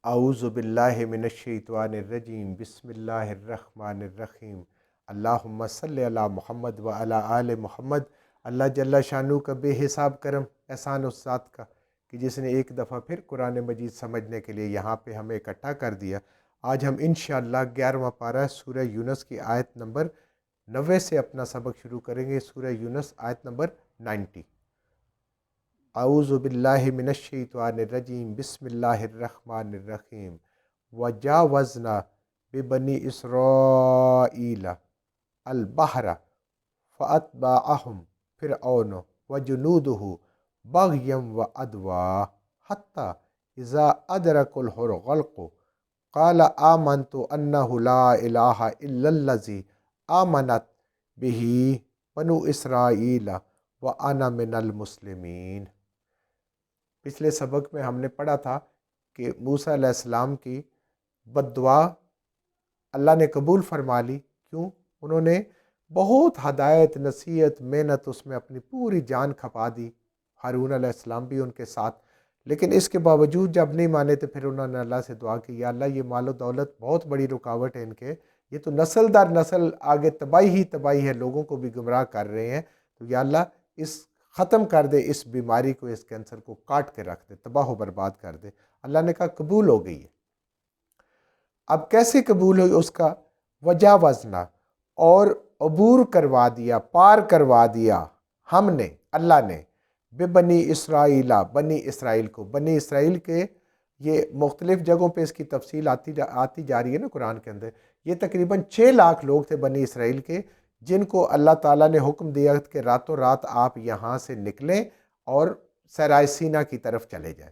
اعوذ باللہ من الشیطان الرجیم بسم اللہ الرحمن الرحیم اللہم صلی علی محمد و علی آل محمد۔ اللہ جل شانہ کا بے حساب کرم احسان اس ذات کا کہ جس نے ایک دفعہ پھر قرآن مجید سمجھنے کے لیے یہاں پہ ہمیں اکٹھا کر دیا۔ آج ہم انشاءاللہ 11واں پارہ سورہ یونس کی آیت نمبر 90 سے اپنا سبق شروع کریں گے۔ سورہ یونس آیت نمبر 90۔ اعوذ باللہ من الشیطان الرجیم بسم اللہ الرحمن الرحیم وجاوزنا ببنی اسرائیل البحر فاتبعہم فرعون وجنودہ بغیا وعدوا حتی اذا ادرکوا الغرق قال آمنت انہ لا الہ الا الذی آمنت بہ بنو اسرائیل وانا من المسلمین۔ پچھلے سبق میں ہم نے پڑھا تھا کہ موسیٰ علیہ السلام کی بد دعا اللہ نے قبول فرما لی۔ کیوں؟ انہوں نے بہت ہدایت، نصیحت، محنت اس میں اپنی پوری جان کھپا دی، ہارون علیہ السلام بھی ان کے ساتھ، لیکن اس کے باوجود جب نہیں مانے تو پھر انہوں نے اللہ سے دعا کی، یا اللہ یہ مال و دولت بہت بڑی رکاوٹ ہے ان کے، یہ تو نسل در نسل آگے تباہی ہی تباہی ہے، لوگوں کو بھی گمراہ کر رہے ہیں، تو یا اللہ اس ختم کر دے، اس بیماری کو، اس کینسر کو کاٹ کے رکھ دے، تباہ و برباد کر دے۔ اللہ نے کہا قبول ہو گئی ہے۔ اب کیسے قبول ہوئی اس کا؟ وجاوزنا، اور عبور کروا دیا، پار کروا دیا ہم نے، اللہ نے، بنی اسرائیل، بنی اسرائیل کو، بنی اسرائیل کے یہ مختلف جگہوں پہ اس کی تفصیل آتی جا رہی ہے نا قرآن کے اندر۔ یہ تقریباً 6 لاکھ لوگ تھے بنی اسرائیل کے، جن کو اللہ تعالیٰ نے حکم دیا کہ راتوں رات آپ یہاں سے نکلیں اور صحرائے سینا کی طرف چلے جائیں۔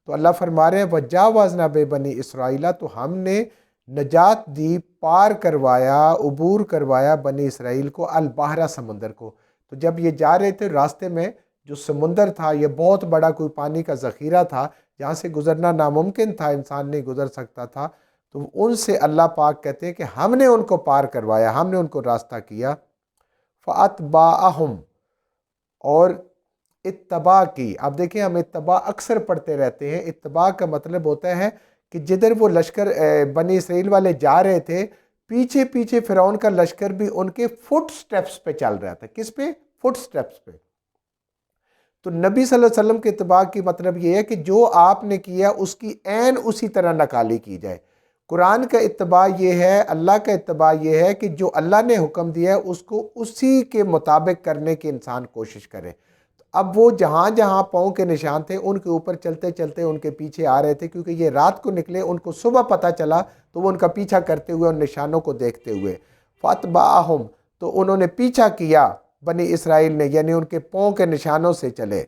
تو اللہ فرما رہے ہیں وجاوزنا بنی اسرائیل، تو ہم نے نجات دی، پار کروایا، عبور کروایا بنی اسرائیل کو، البحر، سمندر کو۔ تو جب یہ جا رہے تھے راستے میں جو سمندر تھا، یہ بہت بڑا کوئی پانی کا ذخیرہ تھا جہاں سے گزرنا ناممکن تھا، انسان نہیں گزر سکتا تھا، تو ان سے اللہ پاک کہتے ہیں کہ ہم نے ان کو پار کروایا، ہم نے ان کو راستہ کیا۔ فَأَتْبَعَهُمْ، اور اتباع کی۔ اب دیکھیں ہم اتباع اکثر پڑھتے رہتے ہیں، اتباع کا مطلب ہوتا ہے کہ جدھر وہ لشکر بنی اسرائیل والے جا رہے تھے، پیچھے پیچھے فرعون کا لشکر بھی ان کے فٹ سٹیپس پہ چل رہا تھا۔ کس پہ؟ فٹ سٹیپس پہ۔ تو نبی صلی اللہ علیہ وسلم کے اتباع کی مطلب یہ ہے کہ جو آپ نے کیا اس کی عین اسی طرح نقالی کی جائے۔ قرآن کا اتباع یہ ہے، اللہ کا اتباع یہ ہے کہ جو اللہ نے حکم دیا ہے اس کو اسی کے مطابق کرنے کی انسان کوشش کرے۔ تو اب وہ جہاں جہاں پاؤں کے نشان تھے ان کے اوپر چلتے چلتے ان کے پیچھے آ رہے تھے، کیونکہ یہ رات کو نکلے، ان کو صبح پتہ چلا تو وہ ان کا پیچھا کرتے ہوئے ان نشانوں کو دیکھتے ہوئے فَاتْبَعَهُمْ، تو انہوں نے پیچھا کیا بنی اسرائیل نے، یعنی ان کے پاؤں کے نشانوں سے چلے۔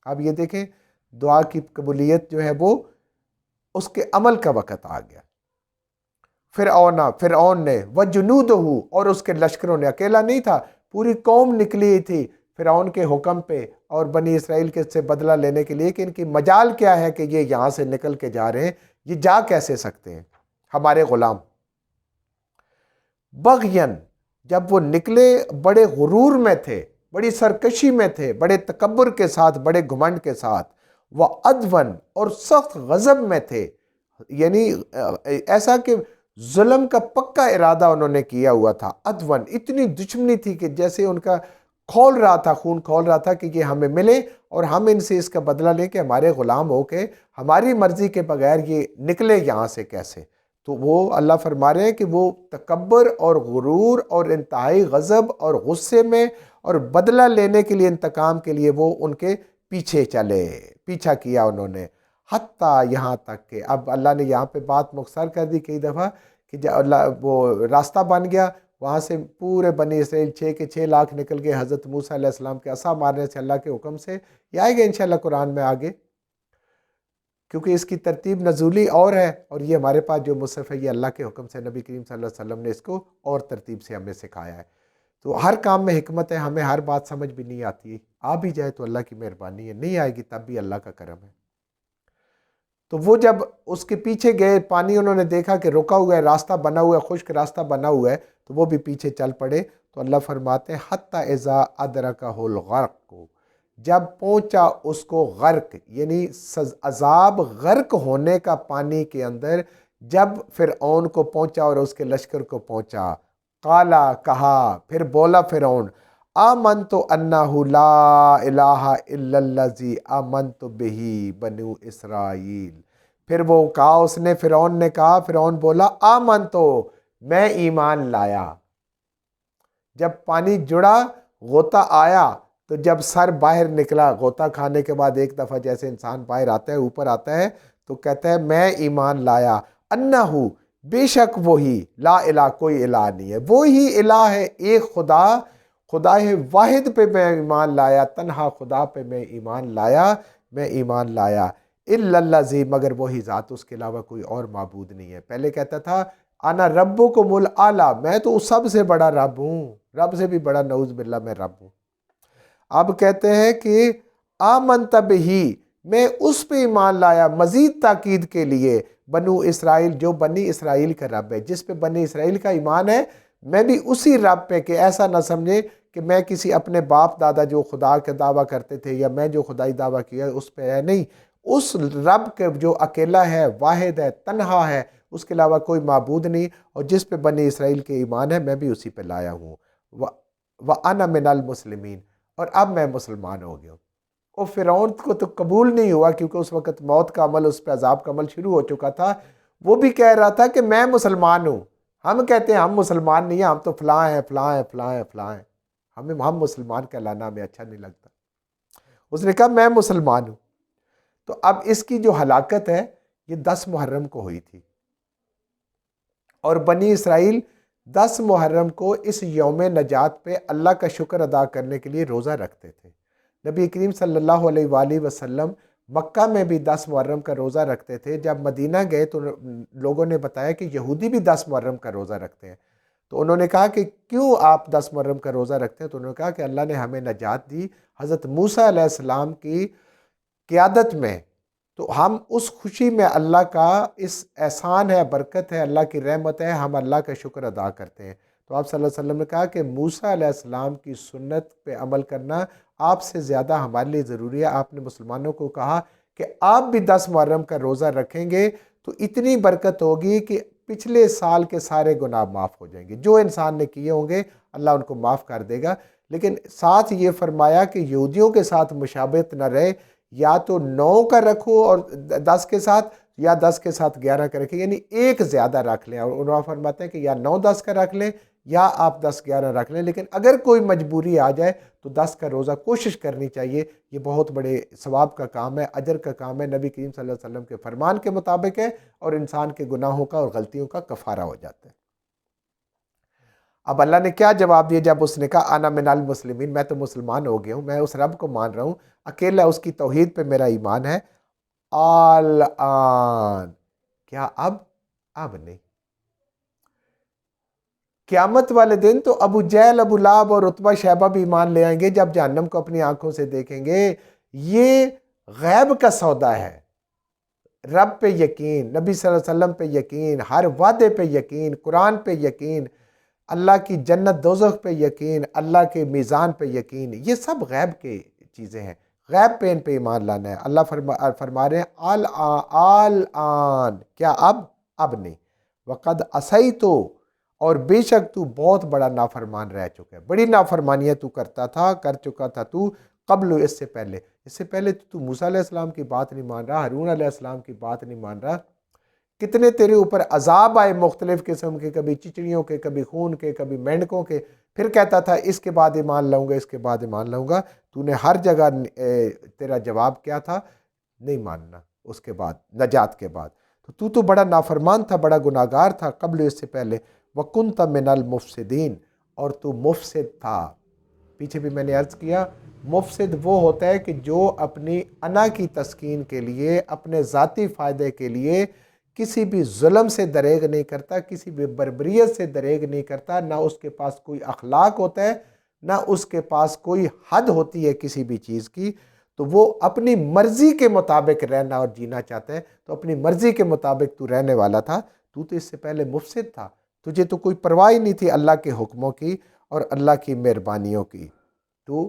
اب یہ دیکھیں دعا کی قبولیت جو ہے وہ اس کے عمل کا وقت آ گیا۔ فرعون نے، وجنودہ، اور اس کے لشکروں نے، اکیلا نہیں تھا، پوری قوم نکلی تھی فرعون کے حکم پہ اور بنی اسرائیل کے سے بدلہ لینے کے لیے کہ ان کی مجال کیا ہے کہ یہ یہاں سے نکل کے جا رہے ہیں، یہ جا کیسے سکتے ہیں ہمارے غلام۔ بغین، جب وہ نکلے بڑے غرور میں تھے، بڑی سرکشی میں تھے، بڑے تکبر کے ساتھ، بڑے گھمنڈ کے ساتھ، وعدون، اور سخت غضب میں تھے، یعنی ایسا کہ ظلم کا پکا ارادہ انہوں نے کیا ہوا تھا۔ عدون، اتنی دشمنی تھی کہ جیسے ان کا کھول رہا تھا، خون کھول رہا تھا کہ یہ ہمیں ملے اور ہم ان سے اس کا بدلہ لیں کہ ہمارے غلام ہو کے ہماری مرضی کے بغیر یہ نکلے یہاں سے کیسے۔ تو وہ اللہ فرما رہے ہیں کہ وہ تکبر اور غرور اور انتہائی غضب اور غصے میں اور بدلہ لینے کے لیے، انتقام کے لیے وہ ان کے پیچھے چلے، پیچھا کیا انہوں نے، حتیٰ، یہاں تک کہ اب اللہ نے یہاں پہ بات مختصر کر دی کئی دفعہ کہ جب اللہ وہ راستہ بن گیا، وہاں سے پورے بنی اسرائیل 6 کے 6 لاکھ نکل گئے حضرت موسیٰ علیہ السلام کے عصا مارنے سے اللہ کے حکم سے۔ یہ آئے گا انشاءاللہ قرآن میں آگے، کیونکہ اس کی ترتیب نزولی اور ہے، اور یہ ہمارے پاس جو مصحف ہے یہ اللہ کے حکم سے نبی کریم صلی اللہ علیہ وسلم نے اس کو اور ترتیب سے ہمیں سکھایا ہے۔ تو ہر کام میں حکمت ہے، ہمیں ہر بات سمجھ بھی نہیں آتی، آ بھی جائے تو اللہ کی مہربانی ہے، نہیں آئے گی تب بھی اللہ کا کرم ہے۔ تو وہ جب اس کے پیچھے گئے، پانی انہوں نے دیکھا کہ رکا ہوا ہے، راستہ بنا ہوا ہے، خشک راستہ بنا ہوا ہے، تو وہ بھی پیچھے چل پڑے۔ تو اللہ فرماتے ہیں حتی اذا ادرکہ الغرق، جب پہنچا اس کو غرق، یعنی عذاب غرق ہونے کا پانی کے اندر جب فرعون کو پہنچا اور اس کے لشکر کو پہنچا، قالا کہا، پھر بولا فرعون، آمنت انہ لا الہ الا الذی آمنت بہ بنو اسرائیل۔ پھر وہ کہا، اس نے فرعون نے کہا، فرعون بولا آمنتو، میں ایمان لایا۔ جب پانی جڑا، غوطہ آیا، تو جب سر باہر نکلا غوطہ کھانے کے بعد، ایک دفعہ جیسے انسان باہر آتا ہے اوپر آتا ہے، تو کہتا ہے میں ایمان لایا، انہو، بے شک وہی، لا الہ، کوئی الہ نہیں ہے، وہی الہ ہے، ایک خدا، خدا واحد پہ میں ایمان لایا، تنہا خدا پہ میں ایمان لایا، میں ایمان لایا، الا الذی، مگر وہی ذات، اس کے علاوہ کوئی اور معبود نہیں ہے۔ پہلے کہتا تھا انا ربکم الاعلی، میں تو سب سے بڑا رب ہوں، رب سے بھی بڑا، نعوذ باللہ، میں رب ہوں۔ اب کہتے ہیں کہ آمنت بہ، میں اس پہ ایمان لایا، مزید تاکید کے لیے، بنو اسرائیل، جو بنی اسرائیل کا رب ہے، جس پہ بنی اسرائیل کا ایمان ہے، میں بھی اسی رب پہ، کہ ایسا نہ سمجھے کہ میں کسی اپنے باپ دادا جو خدا کا دعویٰ کرتے تھے یا میں جو خدائی دعویٰ کیا اس پہ ہے، نہیں، اس رب کے جو اکیلا ہے، واحد ہے، تنہا ہے، اس کے علاوہ کوئی معبود نہیں، اور جس پہ بنی اسرائیل کے ایمان ہے میں بھی اسی پہ لایا ہوں، وَأَنَا مِنَ الْمُسْلِمِينَ، اور اب میں مسلمان ہو گیا ہوں۔ اور فرعون کو تو قبول نہیں ہوا، کیونکہ اس وقت موت کا عمل، اس پہ عذاب کا عمل شروع ہو چکا تھا۔ وہ بھی کہہ رہا تھا کہ میں مسلمان ہوں، ہم کہتے ہیں ہم مسلمان نہیں ہیں، ہم تو فلاں ہیں، فلاں ہیں، فلاں ہیں، فلاں ہیں، ہم مسلمان کہلانا ہمیں اچھا نہیں لگتا۔ اس نے کہا میں مسلمان ہوں۔ تو اب اس کی جو ہلاکت ہے یہ 10 محرم کو ہوئی تھی، اور بنی اسرائیل 10 محرم کو اس یوم نجات پہ اللہ کا شکر ادا کرنے کے لیے روزہ رکھتے تھے۔ نبی کریم صلی اللہ علیہ وآلہ وسلم مکہ میں بھی 10 محرم کا روزہ رکھتے تھے۔ جب مدینہ گئے تو لوگوں نے بتایا کہ یہودی بھی 10 محرم کا روزہ رکھتے ہیں، تو انہوں نے کہا کہ کیوں آپ 10 محرم کا روزہ رکھتے ہیں؟ تو انہوں نے کہا کہ اللہ نے ہمیں نجات دی حضرت موسیٰ علیہ السلام کی قیادت میں، تو ہم اس خوشی میں، اللہ کا اس احسان ہے، برکت ہے، اللہ کی رحمت ہے، ہم اللہ کا شکر ادا کرتے ہیں۔ تو آپ صلی اللہ علیہ وسلم نے کہا کہ موسیٰ علیہ السلام کی سنت پہ عمل کرنا آپ سے زیادہ ہمارے لیے ضروری ہے۔ آپ نے مسلمانوں کو کہا کہ آپ بھی 10 محرم کا روزہ رکھیں گے تو اتنی برکت ہوگی کہ پچھلے سال کے سارے گناہ معاف ہو جائیں گے، جو انسان نے کیے ہوں گے اللہ ان کو معاف کر دے گا۔ لیکن ساتھ یہ فرمایا کہ یہودیوں کے ساتھ مشابہت نہ رہے، یا تو 9 کا رکھو اور 10 کے ساتھ، یا 10 کے ساتھ 11 کا رکھیں، یعنی ایک زیادہ رکھ لیں۔ اور انہوں فرماتے ہیں کہ یا 9-10 کا رکھ لیں یا آپ 10-11 رکھ لیں، لیکن اگر کوئی مجبوری آ جائے تو 10 کا روزہ کوشش کرنی چاہیے۔ یہ بہت بڑے ثواب کا کام ہے، اجر کا کام ہے، نبی کریم صلی اللہ علیہ وسلم کے فرمان کے مطابق ہے، اور انسان کے گناہوں کا اور غلطیوں کا کفارہ ہو جاتا ہے۔ اب اللہ نے کیا جواب دیا جب اس نے کہا انا من المسلمین، میں تو مسلمان ہو گیا ہوں، میں اس رب کو مان رہا ہوں، اکیلا اس کی توحید پہ میرا ایمان ہے۔ الآن، کیا اب نہیں، قیامت والے دن تو ابو جہل، ابو لہب اور عتبہ شیبہ بھی ایمان لے آئیں گے جب جہنم کو اپنی آنکھوں سے دیکھیں گے۔ یہ غیب کا سودا ہے، رب پہ یقین، نبی صلی اللہ علیہ وسلم پہ یقین، ہر وعدے پہ یقین، قرآن پہ یقین، اللہ کی جنت دوزخ پہ یقین، اللہ کے میزان پہ یقین، یہ سب غیب کے چیزیں ہیں، غیب پہ ان پہ ایمان لانا ہے۔ اللہ فرما رہے ہیں الآن، کیا اب نہیں، وقد عصیتو، اور بے شک تو بہت بڑا نافرمان رہ چکا ہے، بڑی نافرمانیاں تو کر چکا تھا تو قبل، اس سے پہلے تو موسیٰ علیہ السلام کی بات نہیں مان رہا، ہارون علیہ السلام کی بات نہیں مان رہا، کتنے تیرے اوپر عذاب آئے مختلف قسم کے، کبھی چچڑیوں کے، کبھی خون کے، کبھی مینڈکوں کے، پھر کہتا تھا اس کے بعد ایمان لاؤں گا، اس کے بعد ایمان لاؤں گا۔ تو نے ہر جگہ تیرا جواب کیا تھا؟ نہیں ماننا، اس کے بعد، نجات کے بعد۔ تو بڑا نافرمان تھا، بڑا گناہگار تھا قبل، اس سے پہلے۔ وَكُنْتَ مِنَ الْمُفْسِدِينَ، اور تو مفسد تھا۔ پیچھے بھی میں نے عرض کیا، مفسد وہ ہوتا ہے کہ جو اپنی انا کی تسکین کے لیے، اپنے ذاتی فائدے کے لیے کسی بھی ظلم سے دریغ نہیں کرتا، کسی بھی بربریت سے دریغ نہیں کرتا، نہ اس کے پاس کوئی اخلاق ہوتا ہے، نہ اس کے پاس کوئی حد ہوتی ہے کسی بھی چیز کی، تو وہ اپنی مرضی کے مطابق رہنا اور جینا چاہتا ہے۔ تو اپنی مرضی کے مطابق تو رہنے والا تھا، تو اس سے پہلے مفسد تھا، تجھے تو کوئی پرواہ نہیں تھی اللہ کے حکموں کی اور اللہ کی مہربانیوں کی۔ تو